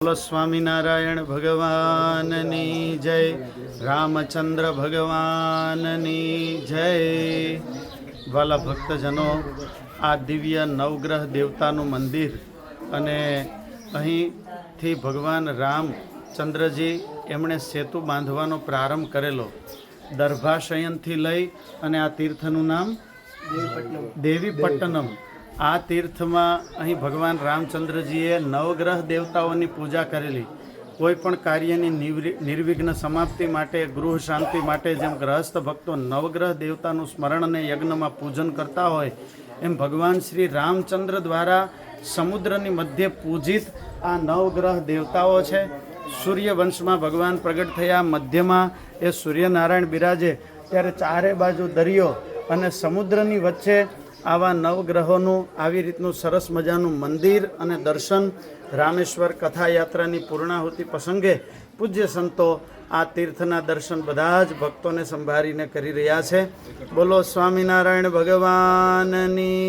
બોલો સ્વામિનારાયણ ભગવાનની જય, રામચંદ્ર ભગવાનની જય। વાલા ભક્તજનો, આ દિવ્ય નવગ્રહ દેવતાનું મંદિર અને અહીંથી ભગવાન રામચંદ્રજી એમણે સેતુ બાંધવાનો પ્રારંભ કરેલો દર્ભાશયનથી લઈ અને આ તીર્થનું નામ દેવીપટ્ટનમ। આ તીર્થમાં અહીં ભગવાન રામચંદ્રજીએ નવગ્રહ દેવતાઓની પૂજા કરેલી। કોઈ પણ કાર્યની નિર્વિઘ્ન સમાપ્તિ માટે, ગૃહ શાંતિ માટે જેમ ગ્રહસ્થ ભક્તો નવગ્રહ દેવતાનું સ્મરણ અને યજ્ઞમાં પૂજન કરતા હોય, એમ ભગવાન શ્રી રામચંદ્ર દ્વારા સમુદ્રની મધ્ય પૂજિત આ નવગ્રહ દેવતાઓ છે। સૂર્યવંશમાં ભગવાન પ્રગટ થયા, મધ્યમાં એ સૂર્યનારાયણ બિરાજે, ત્યારે ચારે બાજુ દરિયો અને સમુદ્રની વચ્ચે આવા નવગ્રહોનું આવી રીતનું સરસ મજાનું મંદિર અને દર્શન રામેશ્વર કથાયાત્રાની પૂર્ણાહુતિ પ્રસંગે પૂજ્ય સંતો આ તીર્થના દર્શન બધા જ ભક્તોને સંભાળીને કરી રહ્યા છે। બોલો સ્વામિનારાયણ ભગવાનની